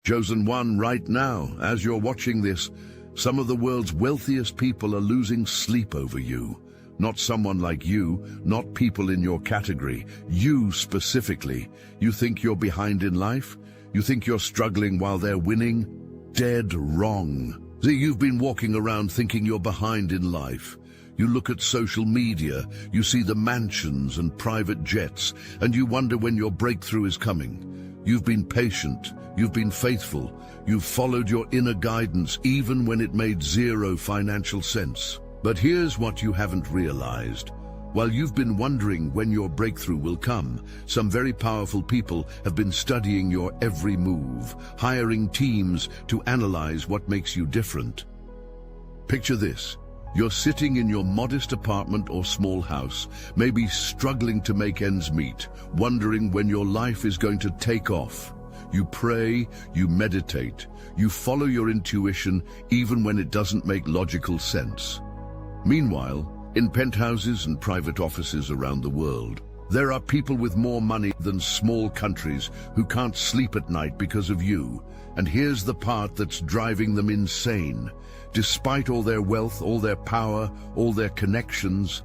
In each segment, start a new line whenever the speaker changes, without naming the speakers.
Chosen one, right now, as you're watching this, some of the world's wealthiest people are losing sleep over you. Not someone like you, not people in your category, you specifically. You think you're behind in life? You think you're struggling while they're winning? Dead wrong. See, you've been walking around thinking you're behind in life. You look at social media, you see the mansions and private jets, and you wonder when your breakthrough is coming. You've been patient, you've been faithful, you've followed your inner guidance even when it made zero financial sense. But here's what you haven't realized. While you've been wondering when your breakthrough will come, some very powerful people have been studying your every move, hiring teams to analyze what makes you different. Picture this. You're sitting in your modest apartment or small house, maybe struggling to make ends meet, wondering when your life is going to take off. You pray, you meditate, you follow your intuition even when it doesn't make logical sense. Meanwhile, in penthouses and private offices around the world, there are people with more money than small countries who can't sleep at night because of you. And here's the part that's driving them insane. Despite all their wealth, all their power, all their connections,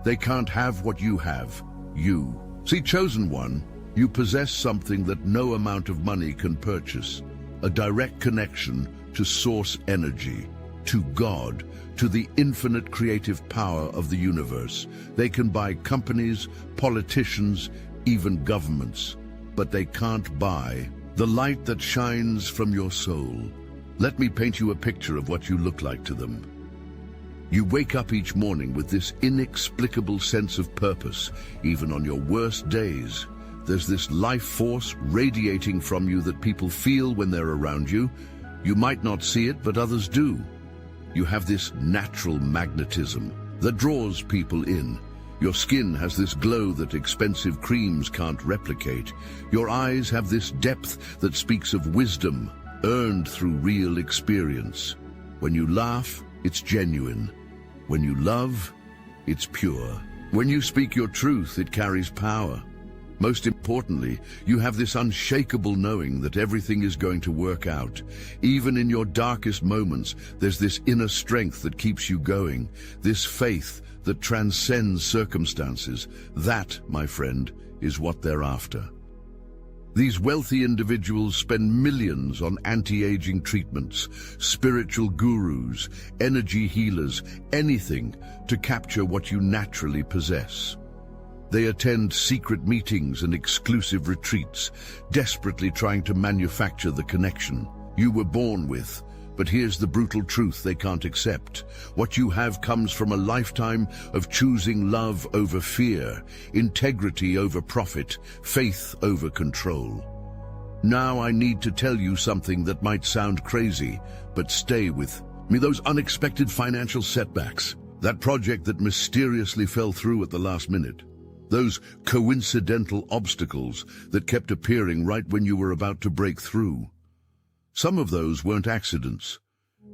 they can't have what you have, you. See, chosen one, you possess something that no amount of money can purchase. A direct connection to source energy, to God, to the infinite creative power of the universe. They can buy companies, politicians, even governments, but they can't buy the light that shines from your soul. Let me paint you a picture of what you look like to them. You wake up each morning with this inexplicable sense of purpose, even on your worst days. There's this life force radiating from you that people feel when they're around you. You might not see it, but others do. You have this natural magnetism that draws people in. Your skin has this glow that expensive creams can't replicate. Your eyes have this depth that speaks of wisdom, earned through real experience. When you laugh, it's genuine. When you love, it's pure. When you speak your truth, it carries power. Most importantly, you have this unshakable knowing that everything is going to work out. Even in your darkest moments, there's this inner strength that keeps you going, this faith that transcends circumstances. That, my friend, is what they're after. These wealthy individuals spend millions on anti-aging treatments, spiritual gurus, energy healers, anything to capture what you naturally possess. They attend secret meetings and exclusive retreats, desperately trying to manufacture the connection you were born with. But here's the brutal truth they can't accept. What you have comes from a lifetime of choosing love over fear, integrity over profit, faith over control. Now I need to tell you something that might sound crazy, but stay with me. Those unexpected financial setbacks, that project that mysteriously fell through at the last minute, those coincidental obstacles that kept appearing right when you were about to break through. Some of those weren't accidents.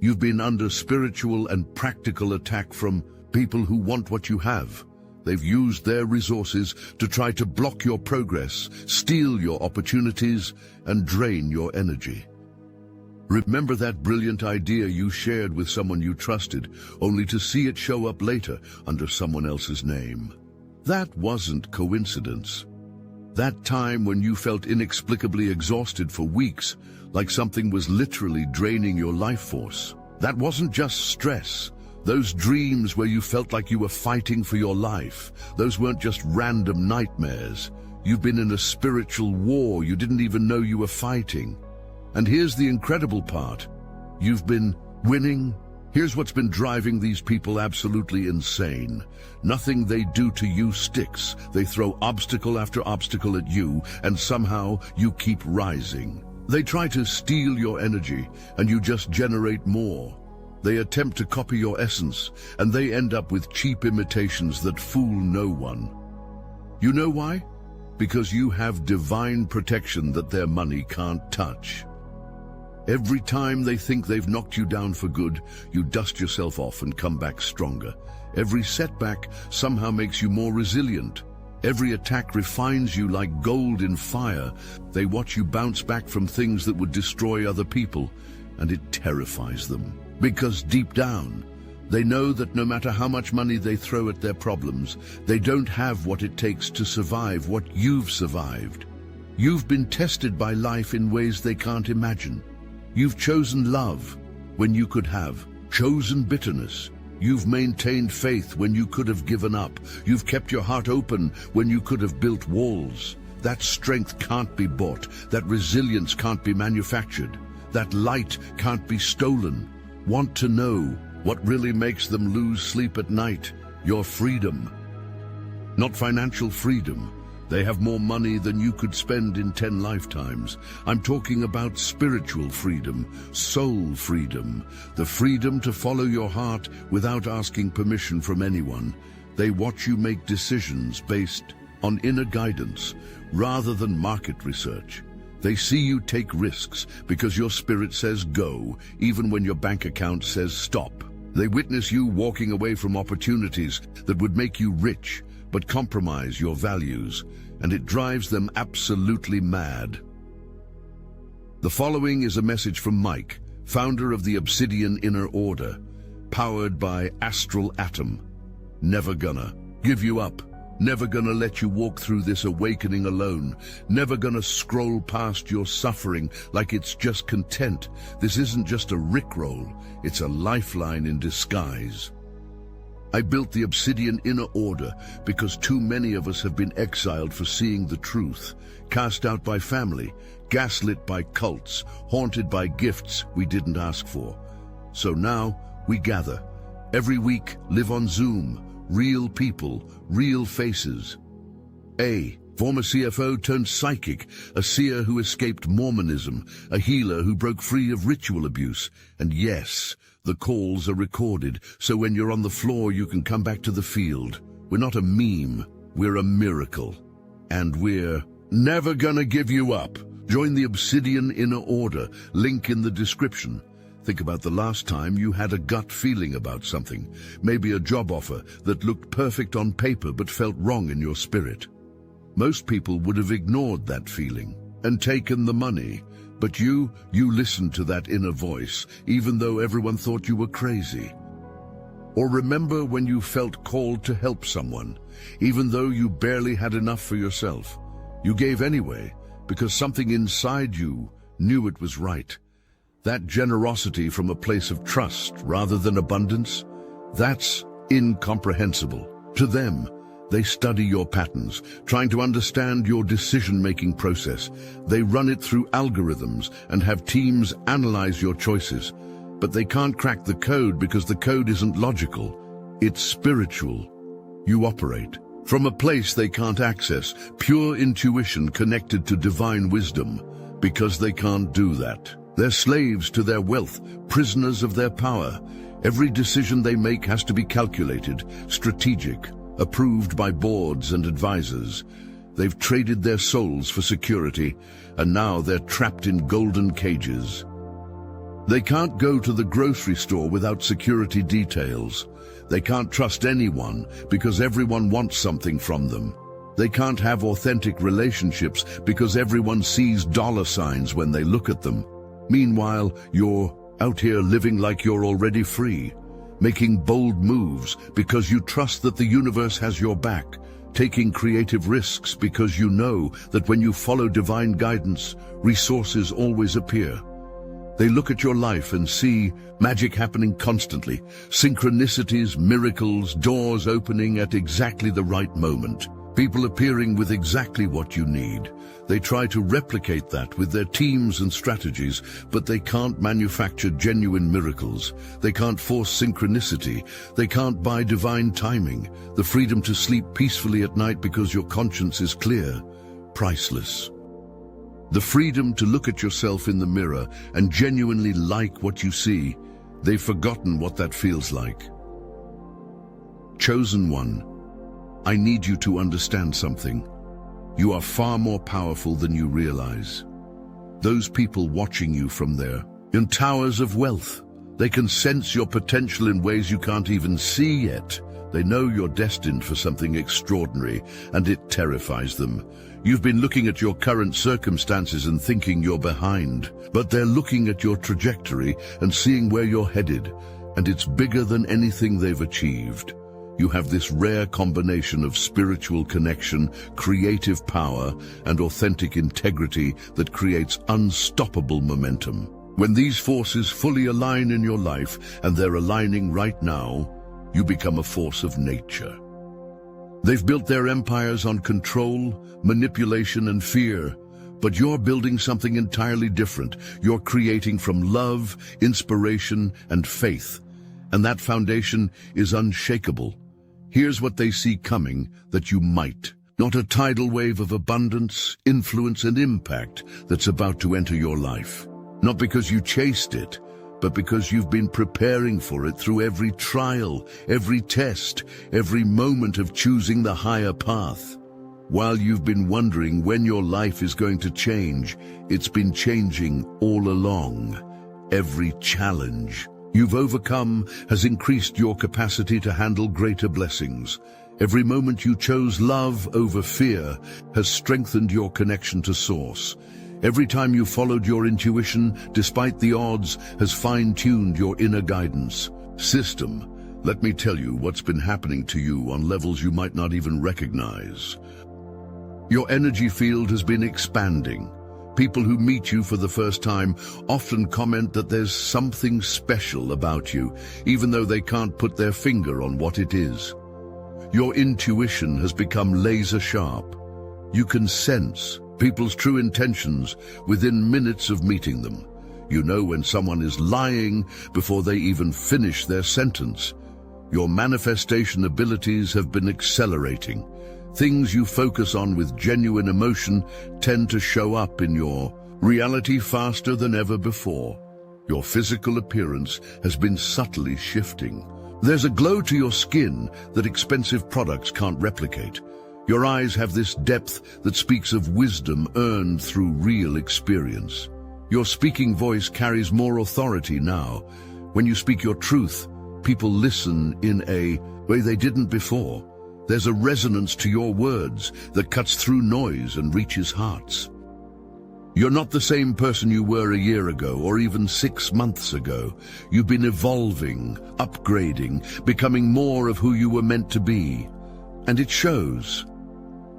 You've been under spiritual and practical attack from people who want what you have. They've used their resources to try to block your progress, steal your opportunities, and drain your energy. Remember that brilliant idea you shared with someone you trusted, only to see it show up later under someone else's name? That wasn't coincidence. That time when you felt inexplicably exhausted for weeks, like something was literally draining your life force. That wasn't just stress. Those dreams where you felt like you were fighting for your life, those weren't just random nightmares. You've been in a spiritual war you didn't even know you were fighting. And here's the incredible part. You've been winning. Here's what's been driving these people absolutely insane. Nothing they do to you sticks. They throw obstacle after obstacle at you, and somehow you keep rising. They try to steal your energy, and you just generate more. They attempt to copy your essence, and they end up with cheap imitations that fool no one. You know why? Because you have divine protection that their money can't touch. Every time they think they've knocked you down for good, you dust yourself off and come back stronger. Every setback somehow makes you more resilient. Every attack refines you like gold in fire. They watch you bounce back from things that would destroy other people, and it terrifies them. Because deep down, they know that no matter how much money they throw at their problems, they don't have what it takes to survive what you've survived. You've been tested by life in ways they can't imagine. You've chosen love when you could have chosen bitterness. You've maintained faith when you could have given up. You've kept your heart open when you could have built walls. That strength can't be bought. That resilience can't be manufactured. That light can't be stolen. Want to know what really makes them lose sleep at night? Your freedom. Not financial freedom. They have more money than you could spend in 10 lifetimes. I'm talking about spiritual freedom, soul freedom, the freedom to follow your heart without asking permission from anyone. They watch you make decisions based on inner guidance rather than market research. They see you take risks because your spirit says go, even when your bank account says stop. They witness you walking away from opportunities that would make you rich, but compromise your values, and it drives them absolutely mad. The following is a message from Mike, founder of the Obsidian Inner Order, powered by Astral Atom. Never gonna give you up. Never gonna let you walk through this awakening alone. Never gonna scroll past your suffering like it's just content. This isn't just a rickroll, it's a lifeline in disguise. I built the Obsidian Inner Order because too many of us have been exiled for seeing the truth, cast out by family, gaslit by cults, haunted by gifts we didn't ask for. So now we gather. Every week, live on Zoom. Real people, real faces. A former CFO turned psychic, a seer who escaped Mormonism, a healer who broke free of ritual abuse. And yes, the calls are recorded, so when you're on the floor you can come back to the field. We're not a meme, we're a miracle. And we're never gonna give you up. Join the Obsidian Inner Order, link in the description. Think about the last time you had a gut feeling about something, maybe a job offer that looked perfect on paper but felt wrong in your spirit. Most people would have ignored that feeling and taken the money, but you listened to that inner voice, even though everyone thought you were crazy. Or remember when you felt called to help someone, even though you barely had enough for yourself. You gave anyway, because something inside you knew it was right. That generosity from a place of trust rather than abundance, that's incomprehensible. To them, they study your patterns, trying to understand your decision-making process. They run it through algorithms and have teams analyze your choices. But they can't crack the code because the code isn't logical. It's spiritual. You operate from a place they can't access, pure intuition connected to divine wisdom, because they can't do that. They're slaves to their wealth, prisoners of their power. Every decision they make has to be calculated, strategic, approved by boards and advisors. They've traded their souls for security, and now they're trapped in golden cages. They can't go to the grocery store without security details. They can't trust anyone because everyone wants something from them. They can't have authentic relationships because everyone sees dollar signs when they look at them. Meanwhile, you're out here living like you're already free, making bold moves because you trust that the universe has your back, taking creative risks because you know that when you follow divine guidance, resources always appear. They look at your life and see magic happening constantly, synchronicities, miracles, doors opening at exactly the right moment, people appearing with exactly what you need. They try to replicate that with their teams and strategies, but they can't manufacture genuine miracles. They can't force synchronicity. They can't buy divine timing, the freedom to sleep peacefully at night because your conscience is clear. Priceless. The freedom to look at yourself in the mirror and genuinely like what you see. They've forgotten what that feels like. Chosen one, I need you to understand something. You are far more powerful than you realize. Those people watching you from there, in towers of wealth, they can sense your potential in ways you can't even see yet. They know you're destined for something extraordinary, and it terrifies them. You've been looking at your current circumstances and thinking you're behind, but they're looking at your trajectory and seeing where you're headed, and it's bigger than anything they've achieved. You have this rare combination of spiritual connection, creative power, and authentic integrity that creates unstoppable momentum. When these forces fully align in your life, and they're aligning right now, you become a force of nature. They've built their empires on control, manipulation, and fear, but you're building something entirely different. You're creating from love, inspiration, and faith, and that foundation is unshakable. Here's what they see coming that you might. Not a tidal wave of abundance, influence, and impact that's about to enter your life. Not because you chased it, but because you've been preparing for it through every trial, every test, every moment of choosing the higher path. While you've been wondering when your life is going to change, it's been changing all along. Every challenge you've overcome has increased your capacity to handle greater blessings. Every moment you chose love over fear has strengthened your connection to Source. Every time you followed your intuition, despite the odds, has fine-tuned your inner guidance. System, let me tell you what's been happening to you on levels you might not even recognize. Your energy field has been expanding. People who meet you for the first time often comment that there's something special about you, even though they can't put their finger on what it is. Your intuition has become laser sharp. You can sense people's true intentions within minutes of meeting them. You know when someone is lying before they even finish their sentence. Your manifestation abilities have been accelerating. Things you focus on with genuine emotion tend to show up in your reality faster than ever before. Your physical appearance has been subtly shifting. There's a glow to your skin that expensive products can't replicate. Your eyes have this depth that speaks of wisdom earned through real experience. Your speaking voice carries more authority now. When you speak your truth, people listen in a way they didn't before. There's a resonance to your words that cuts through noise and reaches hearts. You're not the same person you were a year ago or even 6 months ago. You've been evolving, upgrading, becoming more of who you were meant to be. And it shows.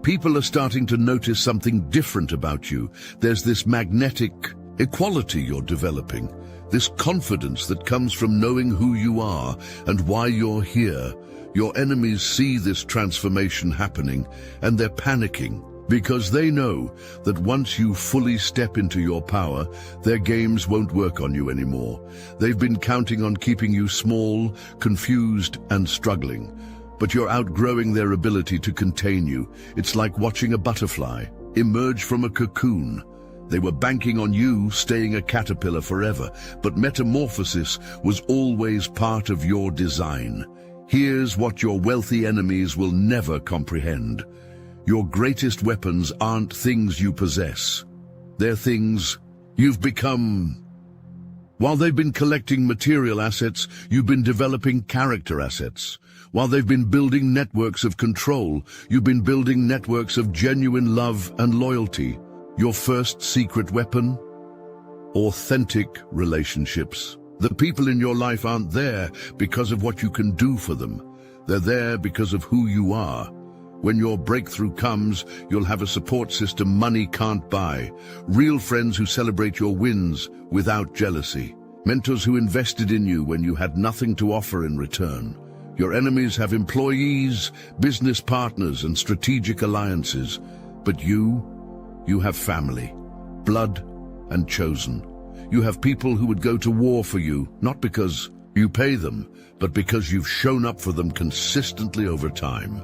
People are starting to notice something different about you. There's this magnetic equality you're developing, this confidence that comes from knowing who you are and why you're here. Your enemies see this transformation happening, and they're panicking because they know that once you fully step into your power, their games won't work on you anymore. They've been counting on keeping you small, confused, and struggling. But you're outgrowing their ability to contain you. It's like watching a butterfly emerge from a cocoon. They were banking on you staying a caterpillar forever, but metamorphosis was always part of your design. Here's what your wealthy enemies will never comprehend. Your greatest weapons aren't things you possess. They're things you've become. While they've been collecting material assets, you've been developing character assets. While they've been building networks of control, you've been building networks of genuine love and loyalty. Your first secret weapon? Authentic relationships. The people in your life aren't there because of what you can do for them. They're there because of who you are. When your breakthrough comes, you'll have a support system money can't buy. Real friends who celebrate your wins without jealousy. Mentors who invested in you when you had nothing to offer in return. Your enemies have employees, business partners, and strategic alliances. But you have family, blood, and chosen. You have people who would go to war for you, not because you pay them, but because you've shown up for them consistently over time.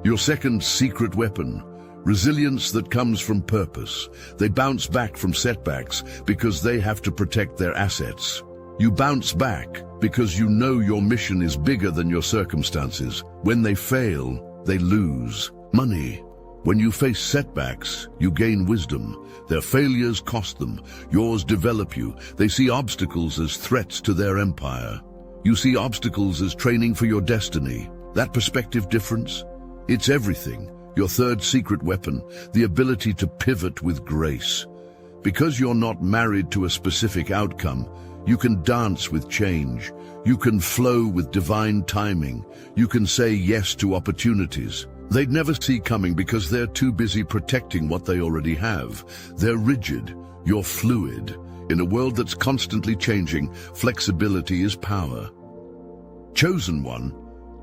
Your second secret weapon, resilience that comes from purpose. They bounce back from setbacks because they have to protect their assets. You bounce back because you know your mission is bigger than your circumstances. When they fail, they lose money. When you face setbacks, you gain wisdom. Their failures cost them. Yours develop you. They see obstacles as threats to their empire. You see obstacles as training for your destiny. That perspective difference? It's everything. Your third secret weapon, the ability to pivot with grace. Because you're not married to a specific outcome, you can dance with change. You can flow with divine timing. You can say yes to opportunities they'd never see coming because they're too busy protecting what they already have. They're rigid. You're fluid. In a world that's constantly changing, flexibility is power. Chosen one,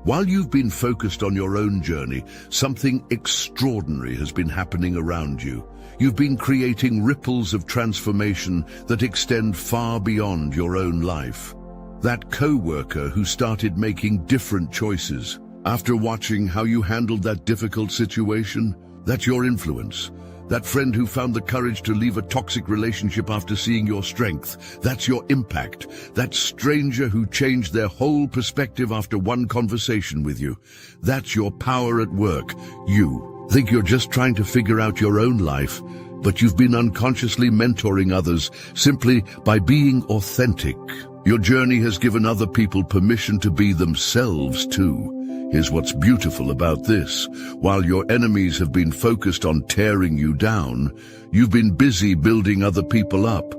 while you've been focused on your own journey, something extraordinary has been happening around you. You've been creating ripples of transformation that extend far beyond your own life. That co-worker who started making different choices after watching how you handled that difficult situation, that's your influence. That friend who found the courage to leave a toxic relationship after seeing your strength, that's your impact. That stranger who changed their whole perspective after one conversation with you, that's your power at work. You think you're just trying to figure out your own life, but you've been unconsciously mentoring others simply by being authentic. Your journey has given other people permission to be themselves too. Here's what's beautiful about this. While your enemies have been focused on tearing you down, you've been busy building other people up.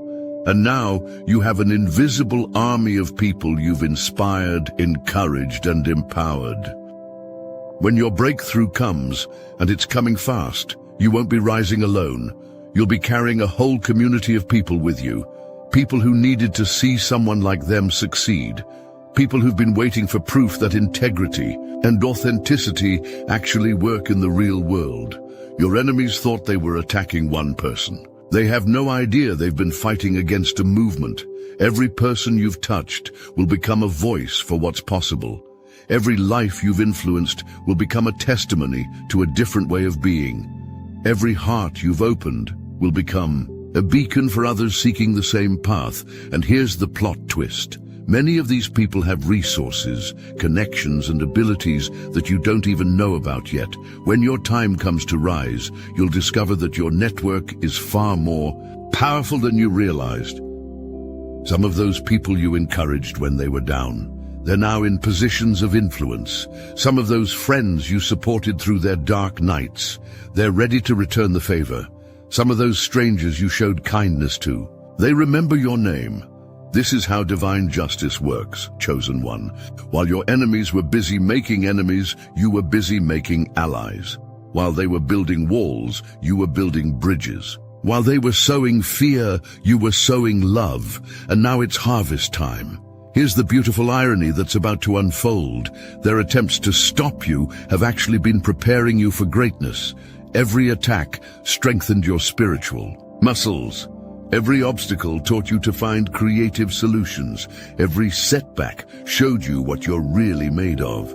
And now you have an invisible army of people you've inspired, encouraged, and empowered. When your breakthrough comes, and it's coming fast, you won't be rising alone. You'll be carrying a whole community of people with you. People who needed to see someone like them succeed. People who've been waiting for proof that integrity and authenticity actually work in the real world. Your enemies thought they were attacking one person. They have no idea they've been fighting against a movement. Every person you've touched will become a voice for what's possible. Every life you've influenced will become a testimony to a different way of being. Every heart you've opened will become a beacon for others seeking the same path. And here's the plot twist. Many of these people have resources, connections, and abilities that you don't even know about yet. When your time comes to rise, you'll discover that your network is far more powerful than you realized. Some of those people you encouraged when they were down, they're now in positions of influence. Some of those friends you supported through their dark nights, they're ready to return the favor. Some of those strangers you showed kindness to, they remember your name. This is how divine justice works, chosen one. While your enemies were busy making enemies, you were busy making allies. While they were building walls, you were building bridges. While they were sowing fear, you were sowing love. And now it's harvest time. Here's the beautiful irony that's about to unfold. Their attempts to stop you have actually been preparing you for greatness. Every attack strengthened your spiritual muscles. Every obstacle taught you to find creative solutions. Every setback showed you what you're really made of.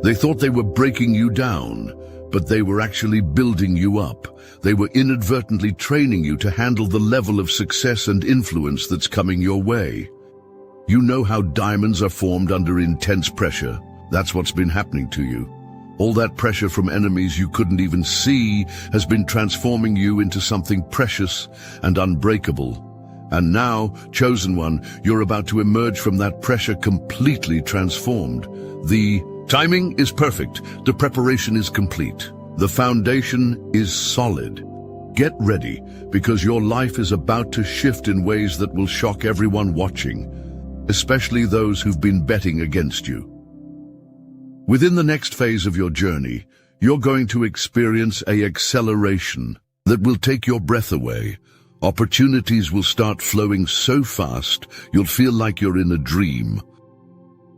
They thought they were breaking you down, but they were actually building you up. They were inadvertently training you to handle the level of success and influence that's coming your way. You know how diamonds are formed under intense pressure. That's what's been happening to you. All that pressure from enemies you couldn't even see has been transforming you into something precious and unbreakable. And now, chosen one, you're about to emerge from that pressure completely transformed. The timing is perfect. The preparation is complete. The foundation is solid. Get ready, because your life is about to shift in ways that will shock everyone watching, especially those who've been betting against you. Within the next phase of your journey, you're going to experience an acceleration that will take your breath away. Opportunities will start flowing so fast, you'll feel like you're in a dream.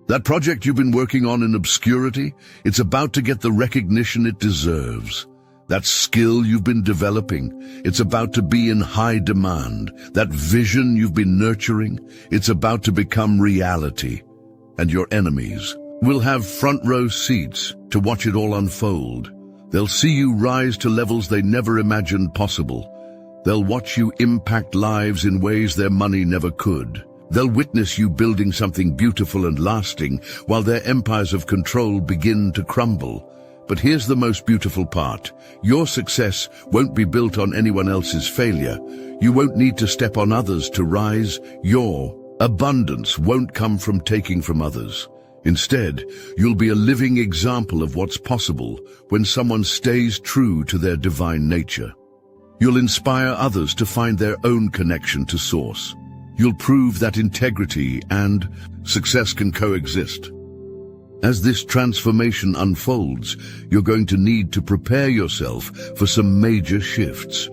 That project you've been working on in obscurity, it's about to get the recognition it deserves. That skill you've been developing, it's about to be in high demand. That vision you've been nurturing, it's about to become reality. And your enemies will have front row seats to watch it all unfold. They'll see you rise to levels they never imagined possible. They'll watch you impact lives in ways their money never could. They'll witness you building something beautiful and lasting while their empires of control begin to crumble. But here's the most beautiful part. Your success won't be built on anyone else's failure. You won't need to step on others to rise. Your abundance won't come from taking from others. Instead, you'll be a living example of what's possible when someone stays true to their divine nature. You'll inspire others to find their own connection to Source. You'll prove that integrity and success can coexist. As this transformation unfolds, you're going to need to prepare yourself for some major shifts.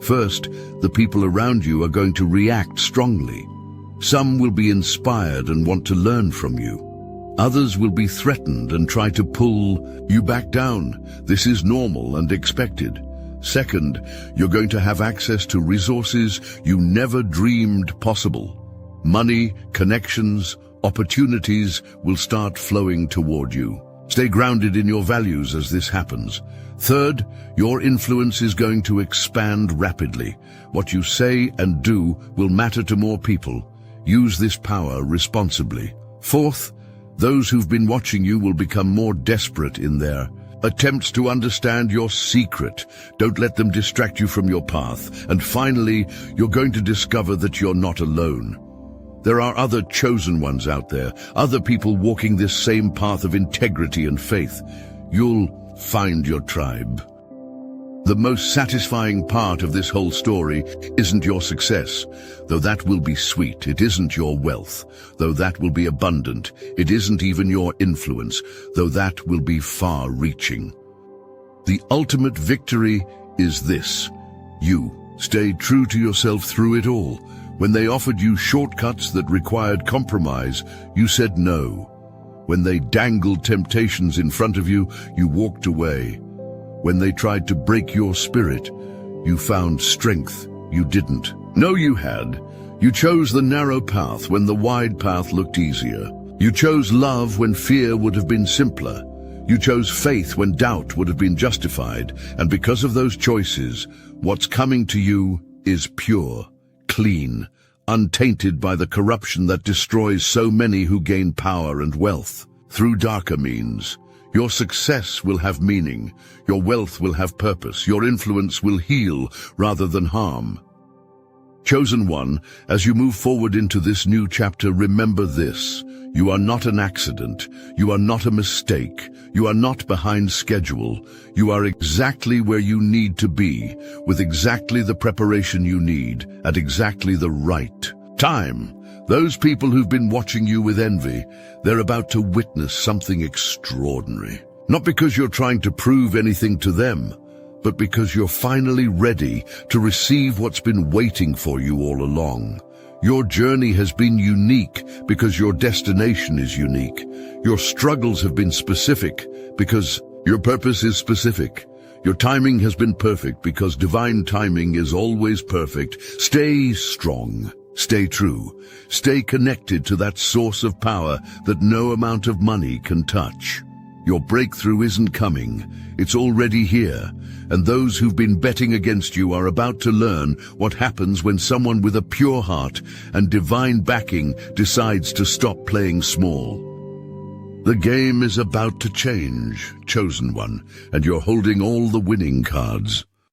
First, the people around you are going to react strongly. Some will be inspired and want to learn from you. Others will be threatened and try to pull you back down. This is normal and expected. Second, you're going to have access to resources you never dreamed possible. Money, connections, opportunities will start flowing toward you. Stay grounded in your values as this happens. Third, your influence is going to expand rapidly. What you say and do will matter to more people. Use this power responsibly. Fourth, those who've been watching you will become more desperate in their attempts to understand your secret. Don't let them distract you from your path. And finally, you're going to discover that you're not alone. There are other chosen ones out there, other people walking this same path of integrity and faith. You'll find your tribe. The most satisfying part of this whole story isn't your success, though that will be sweet. It isn't your wealth, though that will be abundant. It isn't even your influence, though that will be far-reaching. The ultimate victory is this. You stayed true to yourself through it all. When they offered you shortcuts that required compromise, you said no. When they dangled temptations in front of you, you walked away. When they tried to break your spirit, you found strength you didn't. No, you had. You chose the narrow path when the wide path looked easier. You chose love when fear would have been simpler. You chose faith when doubt would have been justified. And because of those choices, what's coming to you is pure, clean, untainted by the corruption that destroys so many who gain power and wealth through darker means. Your success will have meaning, your wealth will have purpose, your influence will heal rather than harm. Chosen one, as you move forward into this new chapter, remember this. You are not an accident. You are not a mistake. You are not behind schedule. You are exactly where you need to be, with exactly the preparation you need, at exactly the right time. Those people who've been watching you with envy, they're about to witness something extraordinary. Not because you're trying to prove anything to them, but because you're finally ready to receive what's been waiting for you all along. Your journey has been unique because your destination is unique. Your struggles have been specific because your purpose is specific. Your timing has been perfect because divine timing is always perfect. Stay strong. Stay true. Stay connected to that source of power that no amount of money can touch. Your breakthrough isn't coming. It's already here. And those who've been betting against you are about to learn what happens when someone with a pure heart and divine backing decides to stop playing small. The game is about to change, chosen one, and you're holding all the winning cards.